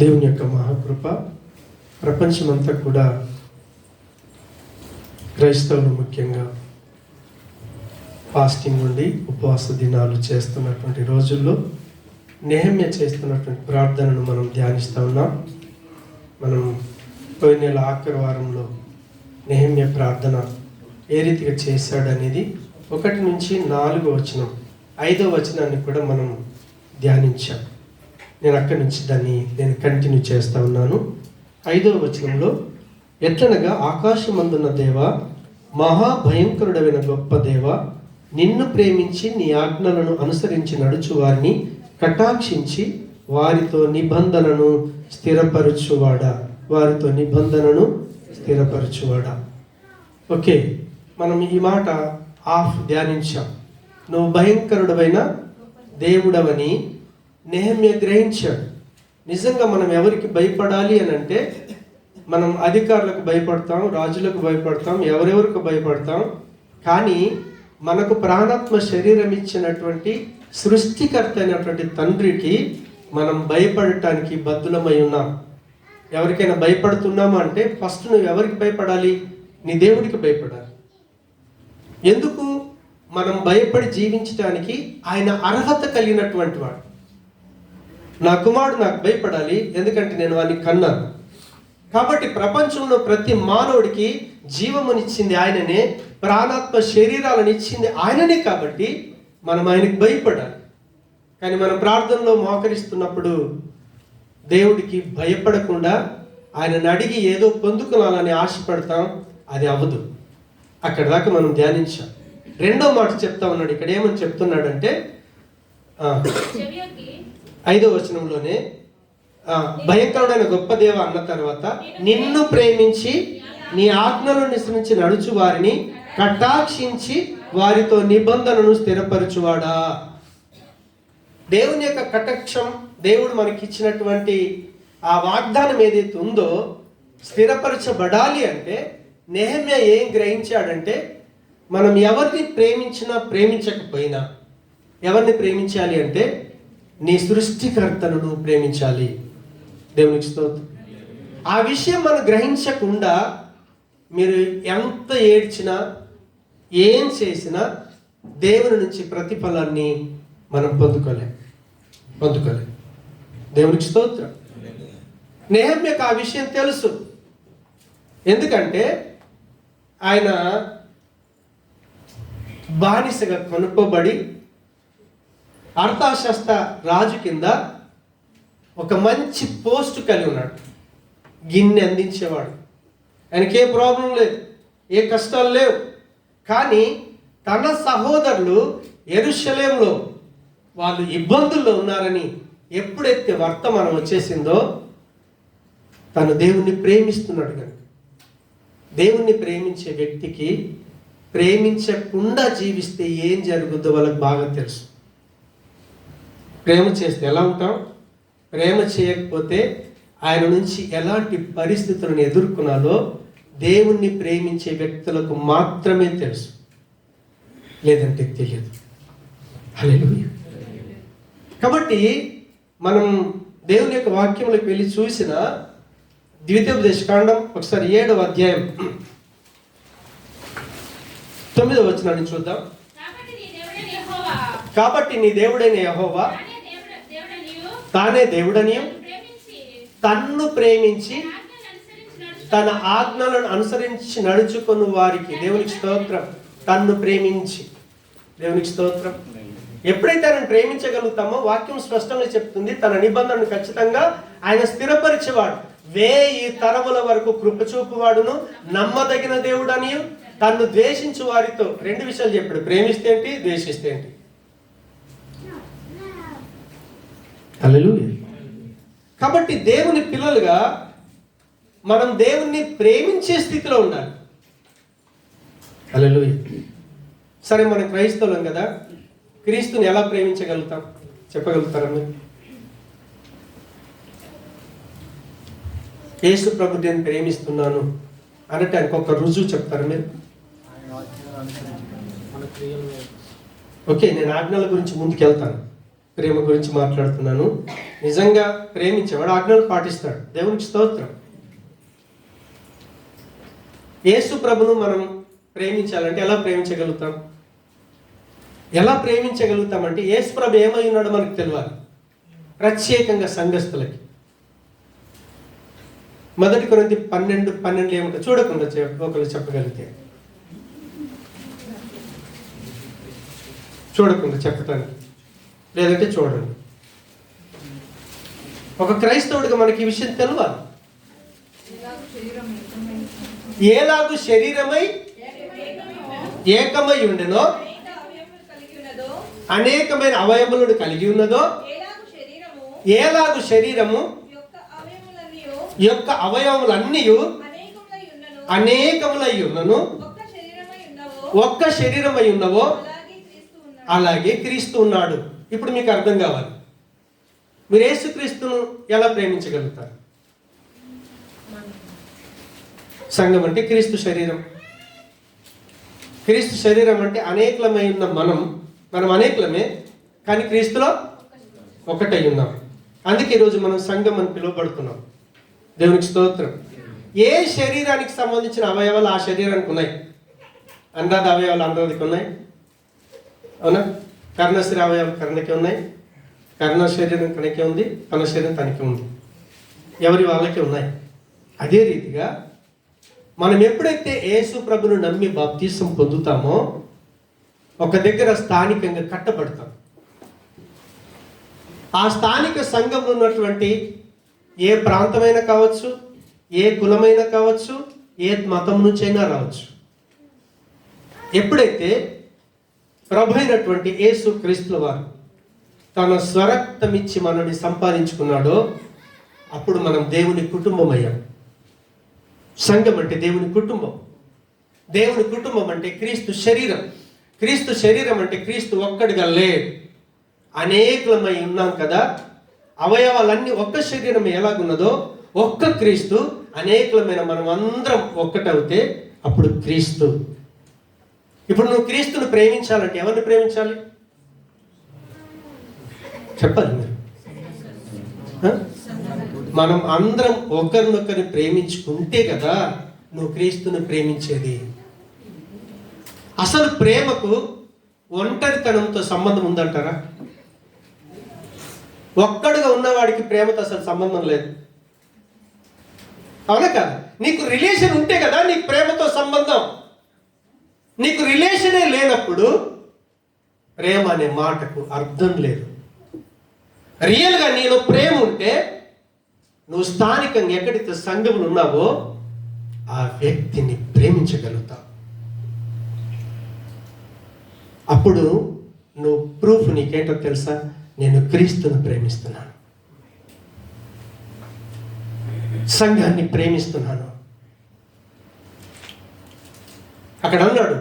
దేవుని యొక్క మహాకృప ప్రపంచమంతా కూడా క్రైస్తవులు ముఖ్యంగా ఫాస్టింగ్ ఉండి ఉపవాస దినాలు చేస్తున్నటువంటి రోజుల్లో నెహెమ్యా చేస్తున్నటువంటి ప్రార్థనను మనం ధ్యానిస్తూ ఉన్నాం. మనం పోయిన నెల ఆఖరి వారంలో నెహెమ్యా ప్రార్థన ఏ రీతిగా చేశాడనేది 1 నుంచి 4 వచనం 5వ వచనాన్ని కూడా మనం ధ్యానించాం. నేను అక్కడి నుంచి నేను కంటిన్యూ చేస్తూ ఉన్నాను. 5వ వచనంలో, ఎట్లనగా ఆకాశమందున్న దేవ, మహాభయంకరుడైన గొప్ప దేవ, నిన్ను ప్రేమించి నీ ఆజ్ఞలను అనుసరించి నడుచు వారిని కటాక్షించి వారితో నిబంధనను స్థిరపరచువాడా. ఓకే, మనం ఈ మాట ధ్యానించాం. నువ్వు భయంకరుడమైన దేవుడవని నెహెమ్యా గ్రహించాడు. నిజంగా మనం ఎవరికి భయపడాలి అని అంటే, మనం అధికారులకు భయపడతాం, రాజులకు భయపడతాం, ఎవరెవరికి భయపడతాం. కానీ మనకు ప్రాణాత్మ శరీరం ఇచ్చినటువంటి సృష్టికర్త అయినటువంటి తండ్రికి మనం భయపడటానికి బద్దులమై ఉన్నాం. ఎవరికైనా భయపడుతున్నామా అంటే ఫస్ట్ నువ్వు ఎవరికి భయపడాలి? నీ దేవుడికి భయపడాలి. ఎందుకు? మనం భయపడి జీవించడానికి ఆయన అర్హత కలిగినటువంటి వాడు. నా కుమారుడు నాకు భయపడాలి, ఎందుకంటే నేను వాడిని కన్నాను. కాబట్టి ప్రపంచంలో ప్రతి మానవుడికి జీవమునిచ్చింది ఆయననే, ప్రాణాత్మ శరీరాలను ఇచ్చింది ఆయననే. కాబట్టి మనం ఆయనకి భయపడాలి. కానీ మనం ప్రార్థనలో మోకరిస్తున్నప్పుడు దేవుడికి భయపడకుండా ఆయనను అడిగి ఏదో పొందుకోవాలని ఆశపడతాం. అది అవ్వదు. అక్కడ దాకా మనం ధ్యానించాం. 2వ మాట చెప్తా ఉన్నాడు. ఇక్కడ ఏమని చెప్తున్నాడంటే 5వ వచనంలోనే, భయంకరుడైన గొప్ప దేవ అన్న తర్వాత, నిన్ను ప్రేమించి నీ ఆజ్ఞలను అనుసరించి నడుచు వారిని కటాక్షించి వారితో నిబంధనను స్థిరపరచువాడా. దేవుని యొక్క కటాక్షం, దేవుడు మనకి ఇచ్చినటువంటి ఆ వాగ్దానం ఏదైతే ఉందో స్థిరపరచబడాలి అంటే, నెహెమ్యా ఏం గ్రహించాడంటే, మనం ఎవరిని ప్రేమించినా ప్రేమించకపోయినా, ఎవరిని ప్రేమించాలి అంటే నీ సృష్టికర్తను నువ్వు ప్రేమించాలి. దేవునికి స్తోత్రం. ఆ విషయం మనం గ్రహించకుండా మీరు ఎంత ఏడ్చినా ఏం చేసినా దేవుని నుంచి ప్రతిఫలాన్ని మనం పొందుకోలేం. దేవునికి స్తోత్రం. నెహెమ్యాకు ఆ విషయం తెలుసు. ఎందుకంటే ఆయన బానిసగా కొనుక్కోబడి అర్థశాస్త్ర రాజు కింద ఒక మంచి పోస్ట్ కలిగి ఉన్నాడు. గిన్నె అందించేవాడు. ఆయనకి ఏ ప్రాబ్లం లేదు, ఏ కష్టాలు లేవు. కానీ తన సహోదరులు యెరూషలేములో వాళ్ళు ఇబ్బందుల్లో ఉన్నారని ఎప్పుడైతే వర్తమానం వచ్చేసిందో, తను దేవుణ్ణి ప్రేమిస్తున్నాడు. కనుక దేవుణ్ణి ప్రేమించే వ్యక్తికి ప్రేమించకుండా జీవిస్తే ఏం జరుగుద్దో వాళ్ళకి బాగా తెలుసు. ప్రేమ చేస్తే ఎలా ఉంటాం, ప్రేమ చేయకపోతే ఆయన నుంచి ఎలాంటి పరిస్థితులను ఎదుర్కొనాలో దేవుణ్ణి ప్రేమించే వ్యక్తులకు మాత్రమే తెలుసు, లేదంటే తెలియదు. హల్లెలూయా. కాబట్టి మనం దేవుని యొక్క వాక్యంలోకి వెళ్ళి చూసిన ద్వితీయోపదేశకాండం ఒకసారి 7వ అధ్యాయం 9వ వచనాన్ని చూద్దాం. కాబట్టి నీ దేవుడైన యెహోవా తానే దేవుడనియు, తన్ను ప్రేమించి తన ఆజ్ఞలను అనుసరించి నడుచుకుని వారికి, దేవునికి స్తోత్రం, తన్ను ప్రేమించి, దేవునికి స్తోత్రం. ఎప్పుడైతే ఆయన ప్రేమించగలుగుతామో వాక్యం స్పష్టంగా చెప్తుంది, తన నిబంధనను ఖచ్చితంగా ఆయన స్థిరపరిచేవాడు. 1000 తరముల వరకు కృపచూపువాడును, నమ్మదగిన దేవుడని, తన్ను ద్వేషించు వారితో 2 విషయాలు చెప్పాడు. ప్రేమిస్తే ఏంటి, ద్వేషిస్తే ఏంటి. హల్లెలూయా. కాబట్టి దేవుని పిల్లలుగా మనం దేవుణ్ణి ప్రేమించే స్థితిలో ఉండాలి. హల్లెలూయా. సరే, మనం క్రైస్తవులం కదా, క్రీస్తుని ఎలా ప్రేమించగలుగుతాం చెప్పగలుగుతారా మీరు? యేసు ప్రభు నేను ప్రేమిస్తున్నాను అనటానికి ఒక రుజువు చెప్తారా మీరు? ఓకే, నేను ఆజ్ఞల గురించి ముందుకు వెళ్తాను, ప్రేమ గురించి మాట్లాడుతున్నాను. నిజంగా ప్రేమించేవాడు ఆజ్ఞలు పాటిస్తాడు. దేవునికి స్తోత్రం. యేసు ప్రభును మనం ప్రేమించాలంటే ఎలా ప్రేమించగలుగుతాం? ఎలా ప్రేమించగలుగుతామంటే యేసు ప్రభు ఏమై ఉన్నాడో మనకు తెలియాలి. ప్రత్యేకంగా సంఘస్థులకి 1 కొరింథీ 12 ఏమిటో చూడకుండా ఒకళ్ళు చెప్పగలిగితే, చూడకుండా చెప్పటానికి, లేదంటే చూడండి. ఒక క్రైస్తవుడిగా మనకి ఈ విషయం తెలియాలి. ఏలాగు శరీరమై ఏకమై ఉండెనో, అనేకమైన అవయములను కలిగి ఉన్నదో, ఏలాగు శరీరము యొక్క అవయవములన్నీ అనేకములై ఉన్నను, ఒక్క శరీరమై ఉన్నవో అలాగే క్రీస్తు ఉన్నాడు. ఇప్పుడు మీకు అర్థం కావాలి, మీరు యేసుక్రీస్తును ఎలా ప్రేమించగలుగుతారు? సంఘం అంటే క్రీస్తు శరీరం. క్రీస్తు శరీరం అంటే అనేకలమై ఉన్న మనం అనేకలమే, కానీ క్రీస్తులో ఒకటై ఉన్నాం. అందుకే ఈరోజు మనం సంఘం అని పిలువబడుతున్నాం. దేవునికి స్తోత్రం. ఏ శరీరానికి సంబంధించిన అవయవాలు ఆ శరీరానికి ఉన్నాయి. అనురాధ అవయవాలు అనురాధకి ఉన్నాయి, అవునా? కర్ణశ్రీ అవయవాలు కర్ణకి ఉన్నాయి, కర్ణ శరీరం కణకే ఉంది, కణ శరీరం తనకి ఉంది. ఎవరి వాళ్ళకి ఉన్నాయి. అదే రీతిగా మనం ఎప్పుడైతే యేసు ప్రభును నమ్మి బాప్తిసం పొందుతామో ఒక దగ్గర స్థానికంగా కట్టబడతాం. ఆ స్థానిక సంఘంలో ఉన్నటువంటి ఏ ప్రాంతమైనా కావచ్చు, ఏ కులమైనా కావచ్చు, ఏ మతం నుంచైనా రావచ్చు. ఎప్పుడైతే ప్రభు అయినటువంటి యేసు క్రీస్తుల వారు తన స్వరక్తం ఇచ్చి మనల్ని సంపాదించుకున్నాడో అప్పుడు మనం దేవుని కుటుంబం అయ్యాం. సంఘం అంటే దేవుని కుటుంబం. దేవుని కుటుంబం అంటే క్రీస్తు శరీరం. క్రీస్తు శరీరం అంటే క్రీస్తు ఒక్కడిగా లేడు, అనేకలమై ఉన్నాం కదా. అవయవాలన్నీ ఒక్క శరీరం ఎలాగున్నదో ఒక్క క్రీస్తు, అనేకలమైన మనం అందరం ఒక్కటవుతే అప్పుడు క్రీస్తు. ఇప్పుడు నువ్వు క్రీస్తును ప్రేమించాలంటే ఎవరిని ప్రేమించాలి చెప్పాలి మీరు. మనం అందరం ఒకరినొకరిని ప్రేమించుకుంటే కదా నువ్వు క్రీస్తుని ప్రేమించేది. అసలు ప్రేమకు ఒంటరితనంతో సంబంధం ఉందంటారా? ఒక్కడుగా ఉన్నవాడికి ప్రేమతో అసలు సంబంధం లేదు, అవునా కదా? నీకు రిలేషన్ ఉంటే కదా నీకు ప్రేమతో సంబంధం. నీకు రిలేషనే లేనప్పుడు ప్రేమ అనే మాటకు అర్థం లేదు. రియల్గా నీలో ప్రేమ ఉంటే నువ్వు స్థానికంగా ఎక్కడైతే సంఘములు ఉన్నావో ఆ వ్యక్తిని ప్రేమించగలుగుతావు. అప్పుడు నువ్వు ప్రూఫ్ నీకేంటో తెలుసా? నేను క్రీస్తుని ప్రేమిస్తున్నాను, సంఘాన్ని ప్రేమిస్తున్నాను. అక్కడ అన్నాడు,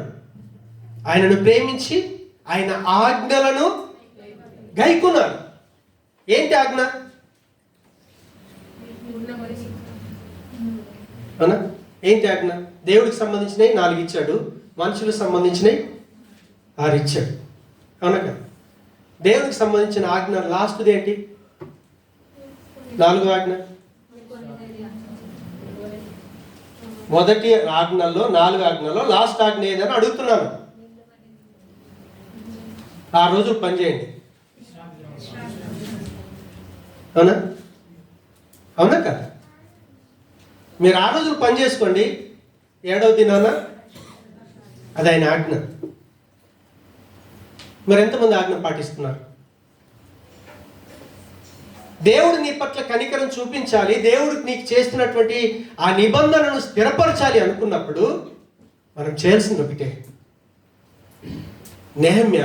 ఆయనను ప్రేమించి ఆయన ఆజ్ఞలను గైకున్నాడు. ఏంటి ఆజ్ఞ? అవునా? ఏంటి ఆజ్ఞ? దేవుడికి సంబంధించినవి 4 ఇచ్చాడు, మనుషులకు సంబంధించినవి 6 ఇచ్చాడు, అవునా కదా? దేవుడికి సంబంధించిన ఆజ్ఞ లాస్ట్ది ఏంటి? 4వ ఆజ్ఞ. మొదటి ఆజ్ఞల్లో 4 ఆజ్ఞల్లో లాస్ట్ ఆజ్ఞ ఏదని అడుగుతున్నాను. 6 రోజులు పని చేయండి, అవునా? అవునా కదా? మీరు 6 రోజులు పని చేసుకోండి, 7వ దినాన అది ఆయన ఆజ్ఞ. మరి ఎంతమంది ఆజ్ఞ పాటిస్తున్నారు? దేవుడు నీ పట్ల కనికరం చూపించాలి, దేవుడు నీకు చేస్తున్నటువంటి ఆ నిబంధనను స్థిరపరచాలి అనుకున్నప్పుడు మనం చేయాల్సింది ఒకటే. నెహెమ్య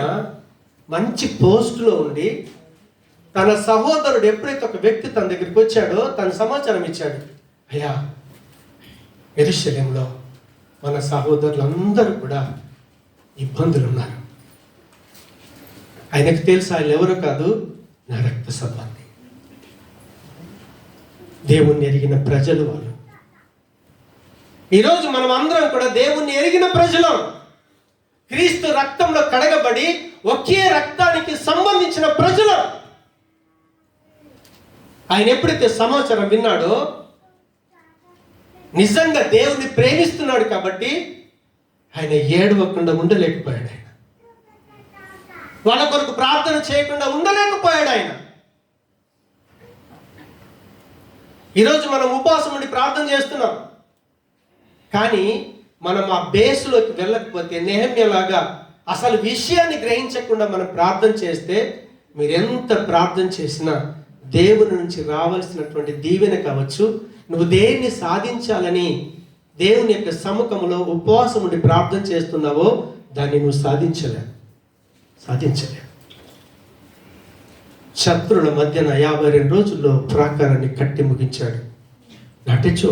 మంచి పోస్టులో ఉండి తన సహోదరుడు ఎప్పుడైతే ఒక వ్యక్తి తన దగ్గరికి వచ్చాడో తన సమాచారం ఇచ్చాడు, అయ్యా యెరూషలేములో మన సహోదరులందరూ కూడా ఇబ్బందులు ఉన్నారు. ఆయనకు తెలుసు ఆయన ఎవరు కాదు, నా రక్త సంబంధి, దేవుణ్ణి ఎరిగిన ప్రజలు వాళ్ళు. ఈరోజు మనం అందరం కూడా దేవుణ్ణి ఎరిగిన ప్రజలం. క్రీస్తు రక్తంలో కడగబడి ఒకే రక్తానికి సంబంధించిన ప్రజలం. ఆయన ఎప్పుడైతే సమాచారం విన్నాడో, నిజంగా దేవుణ్ణి ప్రేమిస్తున్నాడు కాబట్టి ఆయన ఏడవకుండా ఉండలేకపోయాడు. ఆయన వాళ్ళ కొరకు ప్రార్థన చేయకుండా ఉండలేకపోయాడు. ఆయన ఈరోజు మనం ఉపవాసం ఉండి ప్రార్థన చేస్తున్నాం, కానీ మనం ఆ బేస్లోకి వెళ్ళకపోతే, నెహెమ్యాలాగా అసలు విషయాన్ని గ్రహించకుండా మనం ప్రార్థన చేస్తే, మీరెంత ప్రార్థన చేసినా దేవుని నుంచి రావాల్సినటువంటి దీవెన కావచ్చు, నువ్వు దేన్ని సాధించాలని దేవుని యొక్క సముఖంలో ఉపవాసం ఉండి ప్రార్థన చేస్తున్నావో దాన్ని నువ్వు సాధించలేవు. శత్రుల మధ్యన 52 రోజుల్లో ప్రాకారాన్ని కట్టి ముగించాడు. నటించు,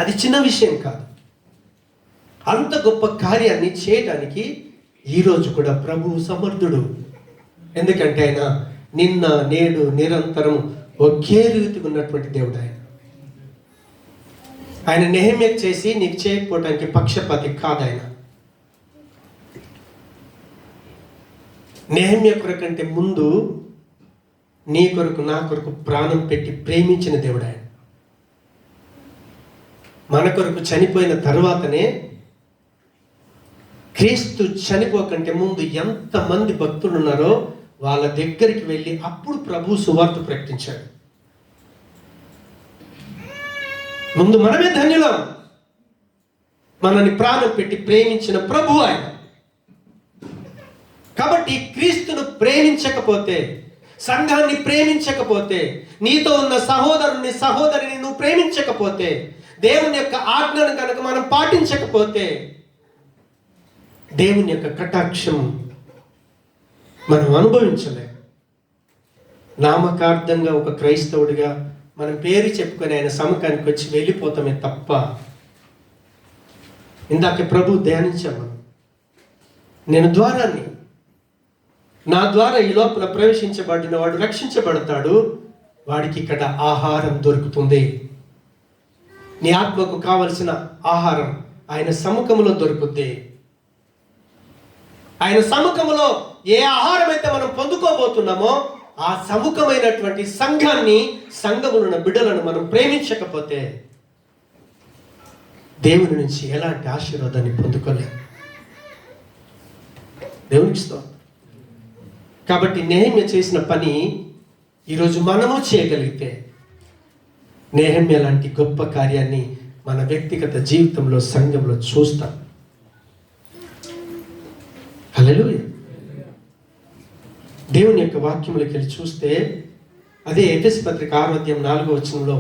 అది చిన్న విషయం కాదు. అంత గొప్ప కార్యాన్ని చేయడానికి ఈరోజు కూడా ప్రభువు సమర్థుడు. ఎందుకంటే ఆయన నిన్న నేడు నిరంతరం ఒకే రీతిగా ఉన్నటువంటి దేవుడు. ఆయన నెహెమ్యాకు చేసి నీకు చేయకపోవడానికి పక్షపాతి కాదు. ఆయన నెహెమ్యా కొరకంటే ముందు నీ కొరకు నా కొరకు ప్రాణం పెట్టి ప్రేమించిన దేవుడు ఆయన. మన కొరకు చనిపోయిన తర్వాతనే, క్రీస్తు చనిపోకంటే ముందు ఎంతమంది భక్తులు ఉన్నారో వాళ్ళ దగ్గరికి వెళ్ళి అప్పుడు ప్రభు సువార్త ప్రకటించాడు. ముందు మనమే ధన్యులం. మనల్ని ప్రాణం పెట్టి ప్రేమించిన ప్రభు ఆయన. కాబట్టి క్రీస్తును ప్రేమించకపోతే, సంఘాన్ని ప్రేమించకపోతే, నీతో ఉన్న సహోదరుని సహోదరిని నువ్వు ప్రేమించకపోతే, దేవుని యొక్క ఆజ్ఞను కనుక మనం పాటించకపోతే, దేవుని యొక్క కటాక్షం మనం అనుభవించలేం. నామకార్థంగా ఒక క్రైస్తవుడిగా మనం పేరు చెప్పుకొని ఆయన సముఖానికి వచ్చి వెళ్ళిపోతామే తప్ప, ఇందాక ప్రభు ధ్యానించాము, నేను ద్వారాన్ని, నా ద్వారా ఈ లోపల ప్రవేశించబడిన వాడు రక్షించబడతాడు, వాడికి ఇక్కడ ఆహారం దొరుకుతుంది. నీ ఆత్మకు కావలసిన ఆహారం ఆయన సముఖంలో దొరుకుద్ది. ఆయన సముఖంలో ఏ ఆహారం అయితే మనం పొందుకోబోతున్నామో ఆ సముఖమైనటువంటి సంఘాన్ని, సంఘములున్న బిడ్డలను మనం ప్రేమించకపోతే దేవుని నుంచి ఎలాంటి ఆశీర్వాదాన్ని పొందుకోలేము. దేవునికి స్తోత్రం. కాబట్టి నెహెమ్యా చేసిన పని ఈరోజు మనము చేయగలిగితే, నెహెమ్యా లాంటి గొప్ప కార్యాన్ని మన వ్యక్తిగత జీవితంలో, సంఘంలో చూస్తాం. హల్లెలూయా. దేవుని యొక్క వాక్యంలోకి వెళ్ళి చూస్తే, అదే ఎఫెసీ పత్రిక 6వ అధ్యాయం 4వ వచనంలో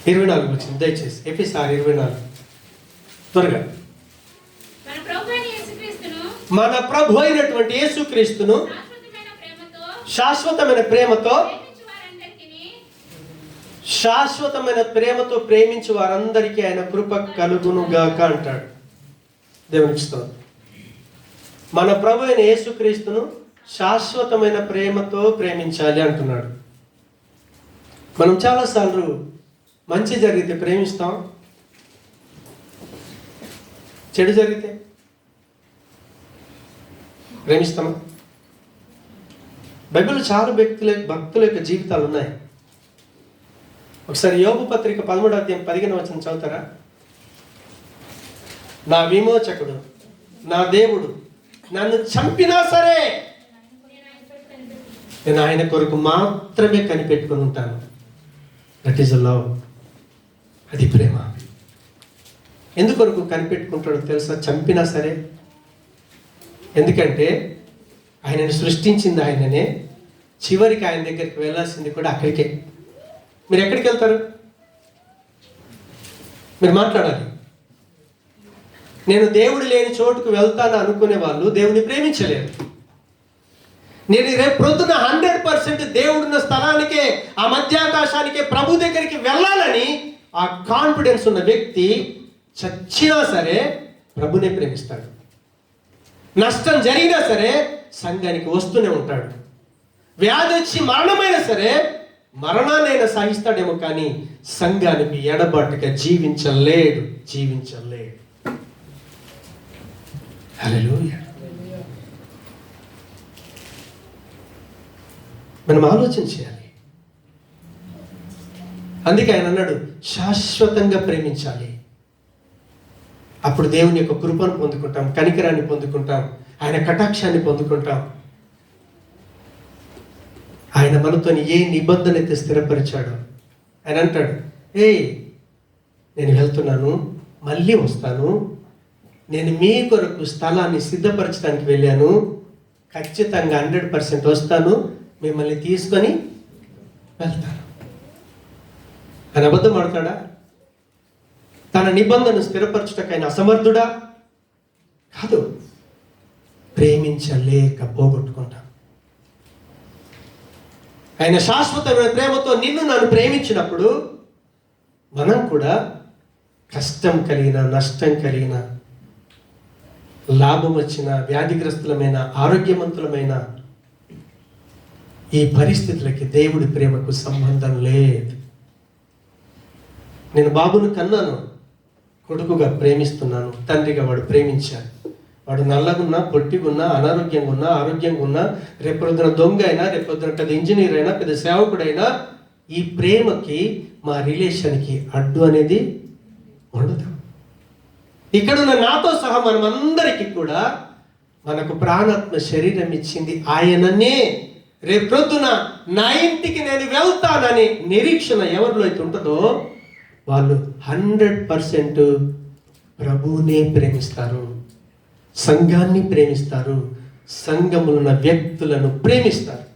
24వ వచనం, దయచేసి ఎఫెసీ 6:24 త్వరగా. మన ప్రభు అయినటువంటి యేసుక్రీస్తును శాశ్వతమైన ప్రేమతో ప్రేమించు వారందరికీ ఆయన కృప కలుగునుగాక అంటాడు. దేవునికి స్తోత్రం. మన ప్రభు అయిన యేసుక్రీస్తును శాశ్వతమైన ప్రేమతో ప్రేమించాలి అంటున్నాడు. మనం చాలాసార్లు మంచి జరిగితే ప్రేమిస్తాం, చెడు జరిగితే ప్రేమిస్తామా? బైబిల్లో చాలా భక్తుల యొక్క జీవితాలు ఉన్నాయి. ఒకసారి యోబు పత్రిక 13వ అధ్యాయం 15వ వచనం చదువుతారా? నా విమోచకుడు, నా దేవుడు నన్ను చంపినా సరే నేను ఆయన కొరకు మాత్రమే కనిపెట్టుకుని ఉంటాను. That is love. అది ప్రేమ. ఎందుకొరకు కనిపెట్టుకుంటాడో తెలుసా? చంపినా సరే. ఎందుకంటే ఆయనను సృష్టించింది ఆయననే, చివరికి ఆయన దగ్గరికి వెళ్ళాల్సింది కూడా అక్కడికే. మీరు ఎక్కడికి వెళ్తారు? మీరు మాట్లాడాలి. నేను దేవుడు లేని చోటుకు వెళ్తాను అనుకునే వాళ్ళు దేవుని ప్రేమించలేరు. నేను రేపు ప్రొద్దున 100% దేవుడున్న స్థలానికే, ఆ మధ్యాకాశానికే, ప్రభు దగ్గరికి వెళ్ళాలని ఆ కాన్ఫిడెన్స్ ఉన్న వ్యక్తి చచ్చినా సరే ప్రభునే ప్రేమిస్తాడు. నష్టం జరిగినా సరే సంఘానికి వస్తూనే ఉంటాడు. వ్యాధి వచ్చి మరణమైనా సరే మరణాన్నైనా సహిస్తాడేమో, కానీ సంఘానికి ఎడబాటుగా జీవించలేడు. హల్లెలూయా. మనం ఆలోచన చేయాలి. అందుకే ఆయన అన్నాడు, శాశ్వతంగా ప్రేమించాలి. అప్పుడు దేవుని యొక్క కృపను పొందుకుంటాం, కనికరాన్ని పొందుకుంటాం, ఆయన కటాక్షాన్ని పొందుకుంటాం. ఆయన మనతో ఏ నిబంధన అయితే స్థిరపరిచాడో ఆయన అంటాడు, నేను వెళ్తున్నాను, మళ్ళీ వస్తాను, నేను మీ కొరకు స్థలాన్ని సిద్ధపరచడానికి వెళ్ళాను, ఖచ్చితంగా 100% వస్తాను, మిమ్మల్ని తీసుకొని వెళ్తాను. ఆయన అబద్ధం ఆడతాడా? తన నిబంధనను స్థిరపరచుటకు ఆయన అసమర్థుడా? కాదు. ప్రేమించలేక పోగొట్టుకుంటాం. ఆయన శాశ్వతమైన ప్రేమతో నిన్ను నన్ను ప్రేమించినప్పుడు మనం కూడా కష్టం కలిగిన, నష్టం కలిగిన, లాభం వచ్చిన, వ్యాధిగ్రస్తులమైన, ఆరోగ్యవంతులమైన ఈ పరిస్థితులకి దేవుడి ప్రేమకు సంబంధం లేదు. నేను బాబును కన్నాను, కొడుకుగా ప్రేమిస్తున్నాను, తండ్రిగా వాడు ప్రేమించాడు. వాడు నల్లగున్నా, పొట్టిగున్నా, అనారోగ్యంగా ఉన్నా, ఆరోగ్యంగా ఉన్నా, రేపొద్దున దొంగ అయినా, రేపొద్దున పెద్ద ఇంజనీర్ అయినా, పెద్ద సేవకుడైనా, ఈ ప్రేమకి, మా రిలేషన్కి అడ్డు అనేది ఉండదు. ఇక్కడున్న నాతో సహా మనం అందరికీ కూడా మనకు ప్రాణాత్మ శరీరం ఇచ్చింది ఆయననే. రేపొద్దున నా ఇంటికి నేను వెళ్తానని నిరీక్షణ ఎవరిలో అయితే ఉంటుందో వాళ్ళు 100% ప్రభువునే ప్రేమిస్తారు, సంఘాన్ని ప్రేమిస్తారు, సంఘములో ఉన్న వ్యక్తులను ప్రేమిస్తారు.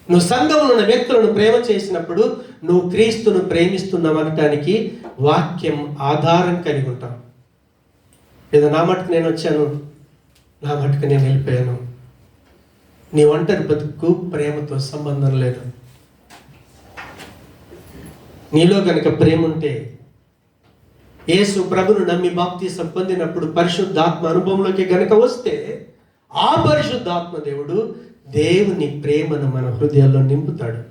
నువ్వు సంఘములో ఉన్న వ్యక్తులను ప్రేమ చేసినప్పుడు నువ్వు క్రీస్తును ప్రేమిస్తున్నావనటానికి వాక్యం ఆధారం కలిగి ఉంటావు. ఏదో నా మటుకు నేను వచ్చాను, నా మటుకు నేను వెళ్ళిపోయాను, నీ ఒంటరి బతుకు ప్రేమతో సంబంధం లేదు. నీలో కనుక ప్రేమ ఉంటే, యేసు ప్రభును నమ్మి బాప్తిసం పొందినప్పుడు పరిశుద్ధాత్మ అనుభవంలోకి గనుక వస్తే, ఆ పరిశుద్ధాత్మ దేవుడు దేవుని ప్రేమను మన హృదయాల్లో నింపుతాడు.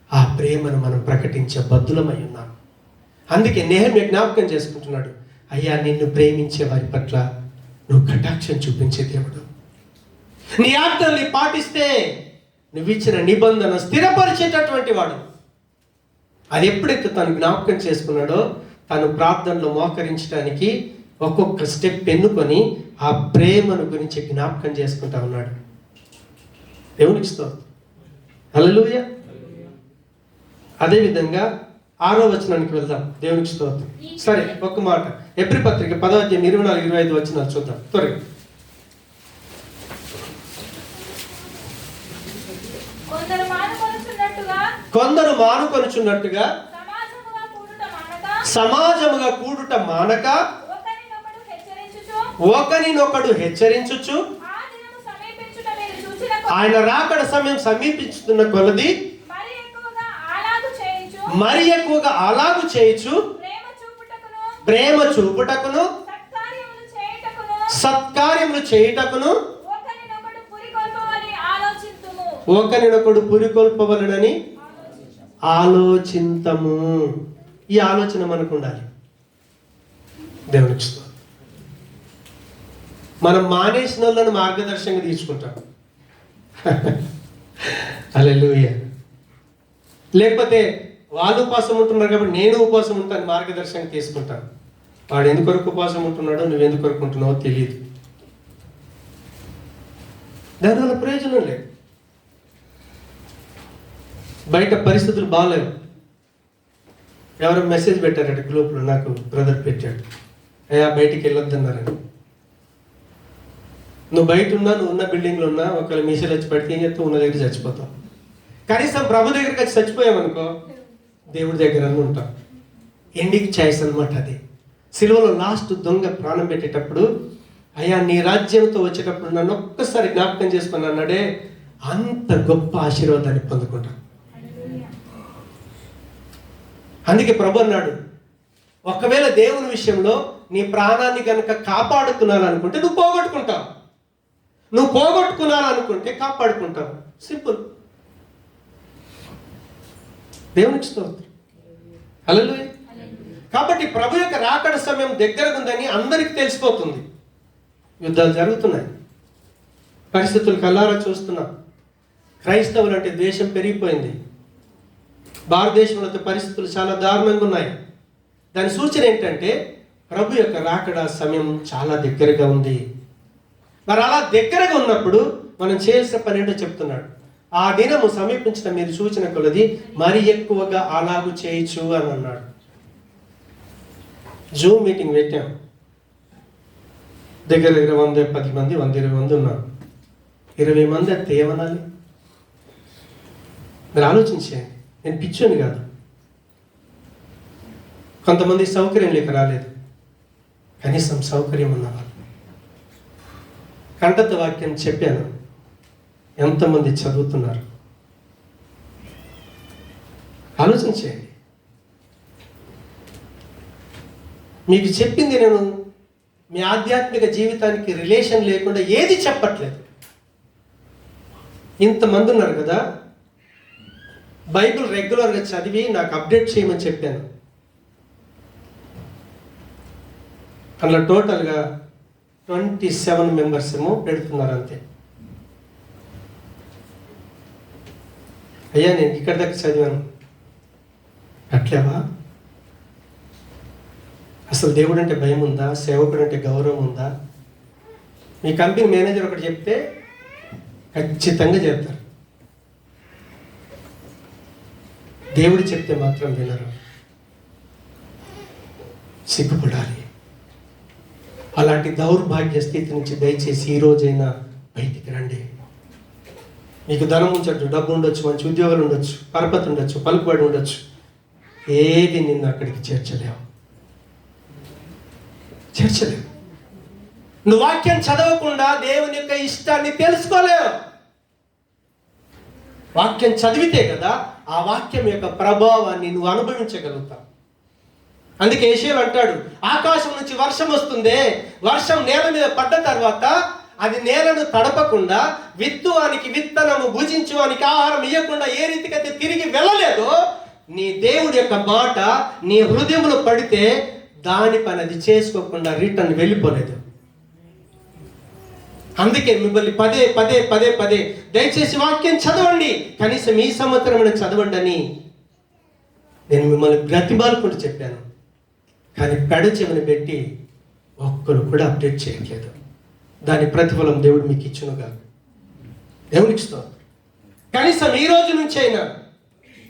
ఆ ప్రేమను మనం ప్రకటించే బద్దులమై ఉన్నాం. అందుకే నెహెమ్యా జ్ఞాపకం చేసుకుంటున్నాడు, అయ్యా నిన్ను ప్రేమించే వారి పట్ల నువ్వు కటాక్షం చూపించే దేవుడు. నీ ఆజ్ఞల్ని పాటిస్తే నువ్వు ఇచ్చిన నిబంధన స్థిరపరిచేటటువంటి వాడు. అది ఎప్పుడైతే తను జ్ఞాపకం చేసుకున్నాడో, తను ప్రార్థనలో మోకరించడానికి ఒక్కొక్క స్టెప్ ఎన్నుకొని ఆ ప్రేమను గురించి జ్ఞాపకం చేసుకుంటా ఉన్నాడు. దేవునికి స్తోత్రం, హల్లెలూయా. అదేవిధంగా 6వ వచనానికి వెళ్దాం. దేవునికి స్తోత్రం. సరే, ఒక్క మాట. ఎబ్రీ పత్రిక 10వ అధ్యాయం 24-25 వచనాలు చూద్దాం త్వరగా. కొందరు మానుకొనుచున్నట్టుగా సమాజముగా కూడుట మానక ఒకరినొకడు హెచ్చరించుచు, ఆయన రాకడ సమయం సమీపించుతున్న కొలది మరి ఎక్కువగా అలాగు చేయుచు, ప్రేమ చూపుటకును సత్కార్యములు చేయుటకును ఒకరినొకడు పురికొల్పవలనని ఆలోచింతము. ఈ ఆలోచన మనకు ఉండాలి. దేవునికి స్తోత్రం. మనం మానేసిన వాళ్ళని మార్గదర్శకంగా తీసుకుంటాం. హల్లెలూయా. లేకపోతే వాళ్ళు ఉపవాసం ఉంటున్నారు కాబట్టి నేను ఉపవాసం ఉంటాను మార్గదర్శకంగా తీసుకుంటాను. వాడు ఎందుకొరకు ఉపవాసం ఉంటున్నాడో, నువ్వు ఎందుకొరకు ఉంటున్నావో తెలియదు. దానివల్ల ప్రయోజనం లేదు. బయట పరిస్థితులు బాగాలేవు. ఎవరో మెసేజ్ పెట్టారట గ్రూప్లో, నాకు బ్రదర్ పెట్టాడు, అయ్యా బయటికి వెళ్ళొద్దన్నారని. నువ్వు బయట ఉన్నా, నువ్వు ఉన్న బిల్డింగ్లో ఉన్నా, ఒకవేళ మీసేజ్ వచ్చి పడితే ఏం చెప్తావు? ఉన్న దగ్గర చచ్చిపోతావు. కనీసం ప్రభు దగ్గరికి వచ్చి చచ్చిపోయామనుకో, దేవుడి దగ్గర ఉంటాం. ఎండింగ్ చాయిస్ అనమాట అది. సిలువలో లాస్ట్ దొంగ ప్రాణం పెట్టేటప్పుడు, అయ్యా నీ రాజ్యంతో వచ్చేటప్పుడు నన్ను ఒక్కసారి జ్ఞాపకం చేసుకుని అన్నాడే, అంత గొప్ప ఆశీర్వాదాన్ని పొందుకుంటాం. అందుకే ప్రభు అన్నాడు, ఒకవేళ దేవుని విషయంలో నీ ప్రాణాన్ని కనుక కాపాడుకున్నాననుకుంటే నువ్వు పోగొట్టుకుంటావు, నువ్వు పోగొట్టుకున్నాననుకుంటే కాపాడుకుంటావు. సింపుల్. దేవునికి స్తోత్రం, హల్లెలూయా. కాబట్టి ప్రభు యొక్క రాకడ సమయం దగ్గరగా ఉందని అందరికీ తెలిసిపోతుంది. యుద్ధాలు జరుగుతున్నాయి, పరిస్థితులు కల్లారా చూస్తున్నాం. క్రైస్తవులు అంటే ద్వేషం పెరిగిపోయింది. భారతదేశంలో పరిస్థితులు చాలా దారుణంగా ఉన్నాయి. దాని సూచన ఏంటంటే ప్రభు యొక్క రాకడ సమయం చాలా దగ్గరగా ఉంది. మరి అలా దగ్గరగా ఉన్నప్పుడు మనం చేయాల్సిన పని ఏంటో చెప్తున్నాడు. ఆ దినము సమీపించిన మీరు సూచన కొలది మరి ఎక్కువగా అలాగూ చేయొచ్చు అని అన్నాడు. జూమ్ మీటింగ్ పెట్టాం. దగ్గర 110 మంది 120 మంది ఉన్నారు. 20 మంది అయితే ఏమనాలి? మీరు ఆలోచించేయండి. నేను పిచ్చోని కాదు. కొంతమంది సౌకర్యం లేక రాలేదు. కనీసం సౌకర్యం ఉన్నవాళ్ళు. కంఠత వాక్యం చెప్పాను. ఎంతమంది చదువుతున్నారు ఆలోచించేయండి. మీకు చెప్పింది నేను మీ ఆధ్యాత్మిక జీవితానికి రిలేషన్ లేకుండా ఏది చెప్పట్లేదు. ఇంతమంది ఉన్నారు కదా, బైబిల్ రెగ్యులర్గా చదివి నాకు అప్డేట్ చేయమని చెప్పాను. అందులో టోటల్గా 27 మెంబర్స్ ఏమో పెడుతున్నారు అంతే. అయ్యా నేను ఇక్కడ దాకా చదివాను, అట్లేవా? అసలు దేవుడు అంటే భయం ఉందా? సేవకుడు అంటే గౌరవం ఉందా? మీ కంపెనీ మేనేజర్ ఒకటి చెప్తే ఖచ్చితంగా చేస్తారు. దేవుడు చెప్తే మాత్రం వినరు. సిగ్గుపడాలి. అలాంటి దౌర్భాగ్య స్థితి నుంచి దయచేసి ఈ రోజైనా బయటికి రండి. మీకు ధనం ఉండొచ్చు, డబ్బు ఉండొచ్చు, మంచి ఉద్యోగాలు ఉండొచ్చు, పరపతి ఉండొచ్చు, పలుకుబడి ఉండొచ్చు. ఏది నిన్ను అక్కడికి చేర్చలేవు. నువ్వు వాక్యం చదవకుండా దేవుని యొక్క ఇష్టాన్ని తెలుసుకోలేవు. వాక్యం చదివితే కదా ఆ వాక్యం యొక్క ప్రభావాన్ని నువ్వు అనుభవించగలుగుతావు. అందుకే యెషయా అంటాడు, ఆకాశం నుంచి వర్షం వస్తుందే, వర్షం నేల మీద పడ్డ తర్వాత అది నేలను తడపకుండా, విత్తువానికి విత్తనము, భుజించువానికి ఆహారం ఇవ్వకుండా ఏ రీతికైతే తిరిగి వెళ్ళలేదో, నీ దేవుడి యొక్క మాట నీ హృదయంలో పడితే దాని పని అది చేసుకోకుండా రిటర్న్ వెళ్ళిపోలేదు. అందుకే మిమ్మల్ని పదే పదే పదే పదే దయచేసి వాక్యం చదవండి, కనీసం ఈ సంవత్సరం చదవండి అని నేను మిమ్మల్ని బ్రతిమాలుకుంటూ చెప్పాను. కానీ పెడ చెవిని పెట్టి ఒక్కరు కూడా అప్డేట్ చేయట్లేదు. దాని ప్రతిఫలం దేవుడు మీకు ఇచ్చునుగా. దేవునికి స్తోత్రం. కనీసం ఈ రోజు నుంచి అయినా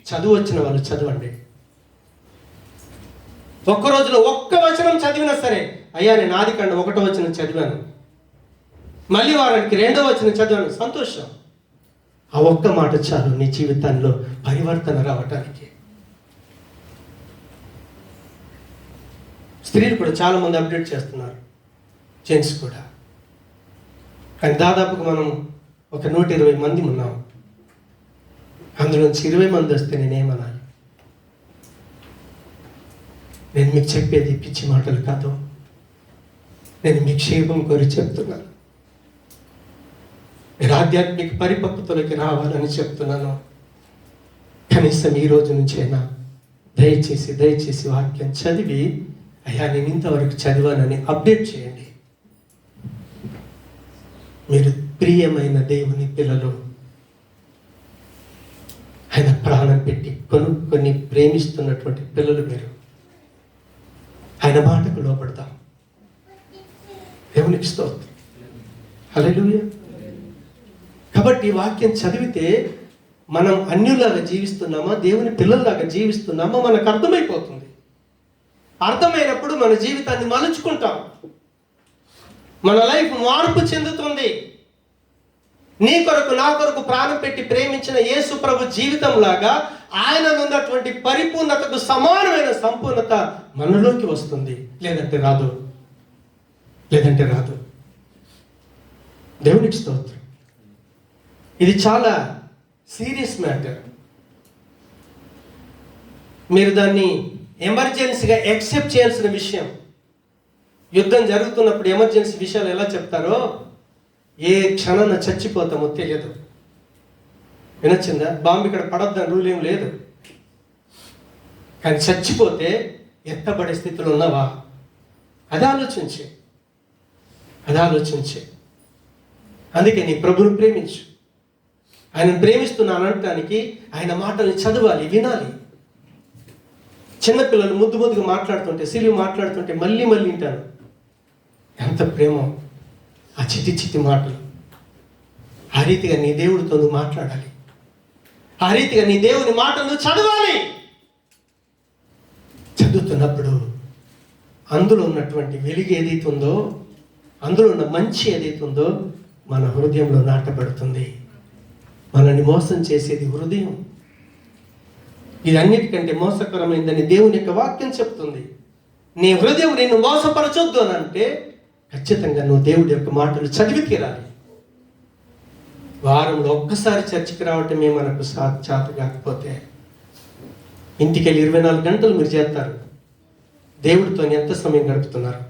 చదువు వచ్చిన వాళ్ళు చదవండి. ఒక్క రోజులో ఒక్క వచనం చదివినా సరే, అయ్యా నేను ఆదికాండ 1వ వచనం చదివాను, మళ్ళీ వారానికి 2వ వచనం చదివాను, సంతోషం. ఆ ఒక్క మాట చాలు నీ జీవితంలో పరివర్తన రావటానికి. స్త్రీలు కూడా చాలా మంది అప్డేట్ చేస్తున్నారు, జెంట్స్ కూడా. కానీ దాదాపుగా మనం ఒక 120 మంది ఉన్నాం. అందులో నుంచి 20 మంది వస్తే నేనేమనాలి? నేను మీకు చెప్పేది పిచ్చి మాటలు కాదు. నేను మీకు క్షేమం కోరి చెప్తున్నాను. మీరు ఆధ్యాత్మిక పరిపక్వతలోకి రావాలని చెప్తున్నాను. కనీసం ఈ రోజు నుంచైనా దయచేసి వాక్యం చదివి, అయ్యా నేను ఇంతవరకు చదివానని అప్డేట్ చేయండి. మీరు ప్రియమైన దేవుని పిల్లలు, ఆయన ప్రాణం పెట్టి కొనుక్కొని ప్రేమిస్తున్నటువంటి పిల్లలు మీరు. ఆయన మాటకు లోపడతాం. దేవునికి స్తోత్రం. హల్లెలూయా. కాబట్టి వాక్యం చదివితే మనం అన్యులాగా జీవిస్తున్నామా, దేవుని పిల్లల్లాగా జీవిస్తున్నామా మనకు అర్థమైపోతుంది. అర్థమైనప్పుడు మన జీవితాన్ని మలుచుకుంటాం. మన లైఫ్ మార్పు చెందుతుంది. నీ కొరకు నా కొరకు ప్రాణం పెట్టి ప్రేమించిన యేసు ప్రభు జీవితం లాగా ఆయన ఉన్నటువంటి పరిపూర్ణతకు సమానమైన సంపూర్ణత మనలోకి వస్తుంది. లేదంటే రాదు. దేవునికి స్తోత్రం. ఇది చాలా సీరియస్ మ్యాటర్. మీరు దాన్ని ఎమర్జెన్సీగా యాక్సెప్ట్ చేయాల్సిన విషయం. యుద్ధం జరుగుతున్నప్పుడు ఎమర్జెన్సీ విషయాలు ఎలా చెప్తారో, ఏ క్షణాన చచ్చిపోతామో తెలియదు. వినొచ్చిందా? బాంబు ఇక్కడ పడొద్దని రూల్ ఏం లేదు. కానీ చచ్చిపోతే ఎత్తబడే స్థితిలో ఉన్నావా? అది ఆలోచించి అందుకే నీ ప్రభుని ప్రేమించు. ఆయనను ప్రేమిస్తున్నాను అనటానికి ఆయన మాటల్ని చదవాలి, వినాలి. చిన్నపిల్లలు ముద్దు ముద్దుగా మాట్లాడుతుంటే, సిలివి మాట్లాడుతుంటే మళ్ళీ మళ్ళీ వింటాను. ఎంత ప్రేమ ఆ చిట్టి చిట్టి మాటలు. ఆ రీతిగా నీ దేవుడితో నువ్వు మాట్లాడాలి. ఆ రీతిగా నీ దేవుని మాటలు నువ్వు చదవాలి. చదువుతున్నప్పుడు అందులో ఉన్నటువంటి వెలుగు ఏదైతే ఉందో, అందులో ఉన్న మంచి ఏదైతే ఉందో మన హృదయంలో నాటబడుతుంది. మనల్ని మోసం చేసేది హృదయం. ఇది అన్నిటికంటే మోసకరమైందని దేవుని యొక్క వాక్యం చెప్తుంది. నీ హృదయం నిన్ను మోసపరచొద్దు అని అంటే ఖచ్చితంగా నువ్వు దేవుడి యొక్క మాటలు చదివి తీరాలి. వారంలో ఒక్కసారి చర్చికి రావటమే మనకు చేత కాకపోతే ఇంటికి వెళ్ళి 24 గంటలు మీరు చేస్తారు. దేవుడితో ఎంత సమయం గడుపుతున్నారు?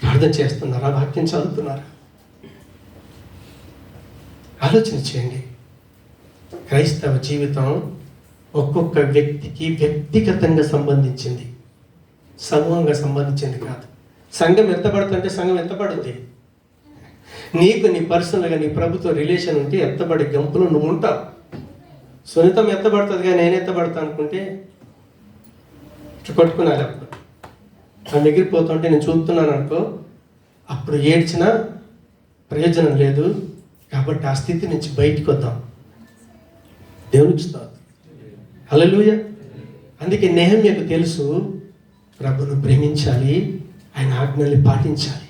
ప్రార్థన చేస్తున్నారా? వాక్యం చదువుతున్నారా? ఆలోచన చేయండి. క్రైస్తవ జీవితం ఒక్కొక్క వ్యక్తికి వ్యక్తిగతంగా సంబంధించింది, సమూహంగా సంబంధించింది కాదు. సంఘం ఎత్తబడుతుంటే సంఘం ఎత్తబడుద్ది. నీకు నీ పర్సనల్గా నీ ప్రభుత్వ రిలేషన్ ఉంటే ఎత్తబడి గంపులో నువ్వు ఉంటావు. సున్నితం ఎత్తబడుతుంది కానీ నేను ఎత్తబడతా అనుకుంటే కొట్టుకున్నారు. అప్పుడు నా దగ్గరికి పోతుంటే నేను చూస్తున్నాను అనుకో, అప్పుడు ఏడ్చినా ప్రయోజనం లేదు. కాబట్టి ఆ స్థితి నుంచి బయటకు వద్దాం. దేవునికి స్తోత్రం. హల్లెలూయా. అందుకే నెహెమ్యాకు తెలుసు, ప్రభువును ప్రేమించాలి, ఆయన ఆజ్ఞల్ని పాటించాలి.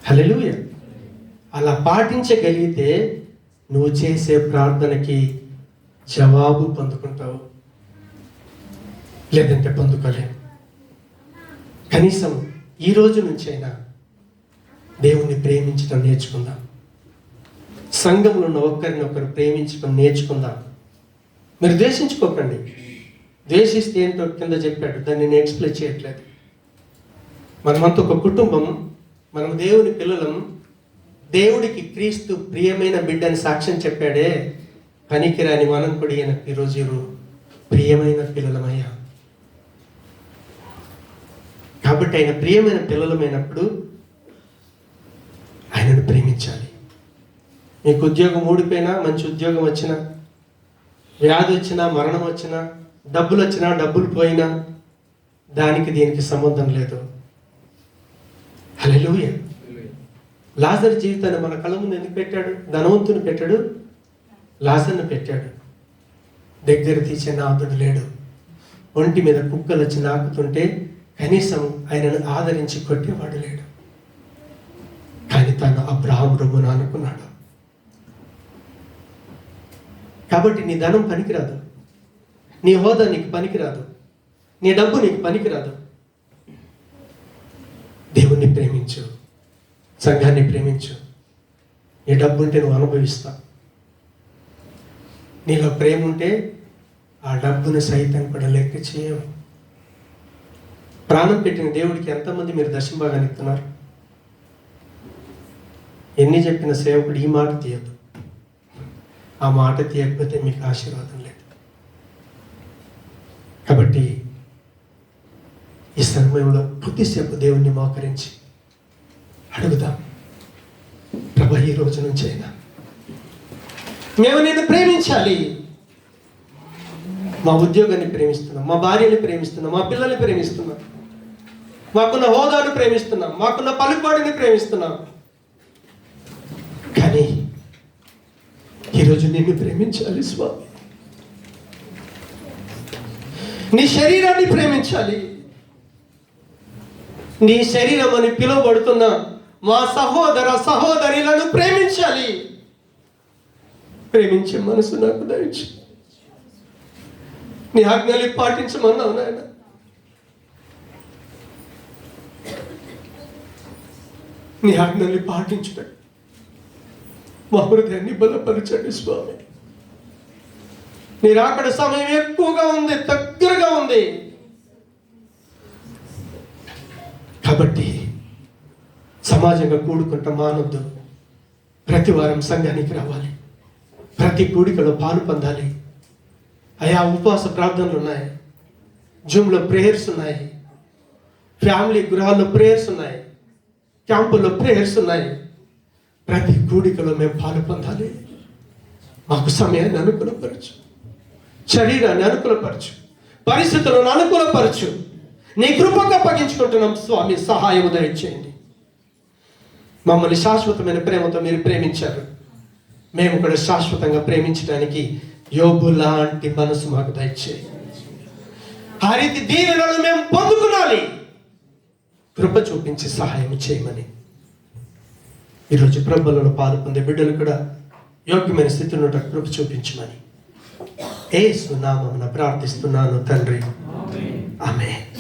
హల్లెలూయా. అలా పాటించగలిగితే నువ్వు చేసే ప్రార్థనకి జవాబు పొందుకుంటావు, లేదంటే పొందుకోలేవు. కనీసం ఈ రోజు నుంచైనా దేవుణ్ణి ప్రేమించడం నేర్చుకుందాం. సంఘంలో ఉన్న ఒకరినొకరు ప్రేమించడం నేర్చుకుందాం. మీరు ద్వేషించుకోకండి. ద్వేషిస్తే ఏంటో కింద చెప్పాడు, దాన్ని నేను ఎక్స్ప్లెయిన్ చేయట్లేదు. మనమంతా ఒక కుటుంబం, మనం దేవుని పిల్లలం. దేవుడికి క్రీస్తు ప్రియమైన బిడ్డని సాక్ష్యం చెప్పాడే, పనికిరాని మనం కూడా ఈరోజు ప్రియమైన పిల్లలమయ్యా. కాబట్టి ఆయన ప్రియమైన పిల్లలమైనప్పుడు ఆయనను ప్రేమించాలి. నీకు ఉద్యోగం ఊడిపోయినా, మంచి ఉద్యోగం వచ్చినా, వ్యాధి వచ్చినా, మరణం వచ్చినా, డబ్బులు వచ్చినా, డబ్బులు పోయినా, దానికి దీనికి సంబంధం లేదు. హల్లెలూయా. లాజరు జీవితాన్ని మన కళ్ళ ముందు ఎందుకు పెట్టాడు? ధనవంతుని పెట్టాడు, లాజర్ను పెట్టాడు. దగ్గర తీసే నాథుడు లేడు. ఒంటి మీద కుక్కలు వచ్చి నాకుతుంటే కనీసం ఆయనను ఆదరించి కొట్టేవాడు లేడు. కానీ తను అబ్రహాము రొమ్మున అనుకున్నాడు. కాబట్టి నీ ధనం పనికిరాదు, నీ హోదా నీకు పనికిరాదు, నీ డబ్బు నీకు పనికిరాదు. దేవుణ్ణి ప్రేమించు, సంఘాన్ని ప్రేమించు. నీ డబ్బు ఉంటే నువ్వు అనుభవిస్తావు. నీలో ప్రేమ ఉంటే ఆ డబ్బును సైతం కూడా లెక్క చేయవు. ప్రాణం పెట్టిన దేవుడికి ఎంతమంది మీరు దశంభాగాన్ని ఇస్తున్నారు? ఎన్ని చెప్పిన సేవకుడు ఈ మాట తీయదు. ఆ మాట తీయకపోతే మీకు ఆశీర్వాదం లేదు. కాబట్టి ఈ సమయంలో కొద్దిసేపు దేవుణ్ణి మోకరించి అడుగుదాం, ప్రభు ఈ రోజు నుంచి అయినా మేము నిన్ను ప్రేమించాలి. మా ఉద్యోగాన్ని ప్రేమిస్తున్నాం, మా భార్యని ప్రేమిస్తున్నాం, మా పిల్లల్ని ప్రేమిస్తున్నాం, మాకున్న హోదాను ప్రేమిస్తున్నాం, మాకున్న పలుకుబడిని ప్రేమిస్తున్నాం. కానీ ఈరోజు నిన్ను ప్రేమించాలి స్వామి. నీ శరీరాన్ని ప్రేమించాలి. నీ శరీరం అని పిలువబడుతున్న మా సహోదర సహోదరులను ప్రేమించాలి. ప్రేమించే మనసు నాకు దయచు. నీ ఆజ్ఞలు పాటించమన్నావు నాయన. నీ ఆజ్ఞల్ని పాటించడం మా హృదయాన్ని బలపరచండి స్వామి. మీరు అక్కడ సమయం ఎక్కువగా ఉంది, దగ్గరగా ఉంది. కాబట్టి సమాజంగా కూడుకుంటా మానొద్దు. ప్రతి వారం సంఘానికి రావాలి, ప్రతి కూడికలో పాలు పొందాలి. అయా ఉపవాస ప్రార్థనలు ఉన్నాయి, జూమ్లో ప్రేయర్స్ ఉన్నాయి, ఫ్యామిలీ గృహాల్లో ప్రేయర్స్ ఉన్నాయి, క్యాంపుల్లో ప్రేయర్స్ ఉన్నాయి. ప్రతి కూడికలో మేము పాలు పొందాలి. మాకు సమయాన్ని అనుకూలపరచు, శరీరాన్ని అనుకూలపరచు, పరిస్థితులను అనుకూలపరచు. నీ కృపకు అప్పగించుకుంటున్నాం స్వామి, సహాయం దయచేయండి. మమ్మల్ని శాశ్వతమైన ప్రేమతో మీరు ప్రేమించారు. మేము కూడా శాశ్వతంగా ప్రేమించడానికి యోబు లాంటి మనసు మాకు దయచేయండి. ఆ రీతి దీవెనలను మేము పొందుకునాలి. కృప చూపించి సహాయం చేయమని ఈరోజు ప్రభువులను పాలు పొందే బిడ్డలు కూడా యోగ్యమైన స్థితిలో కృప చూపించమని యేసు నామమున ప్రార్థిస్తున్నాను తండ్రి. ఆమేన్.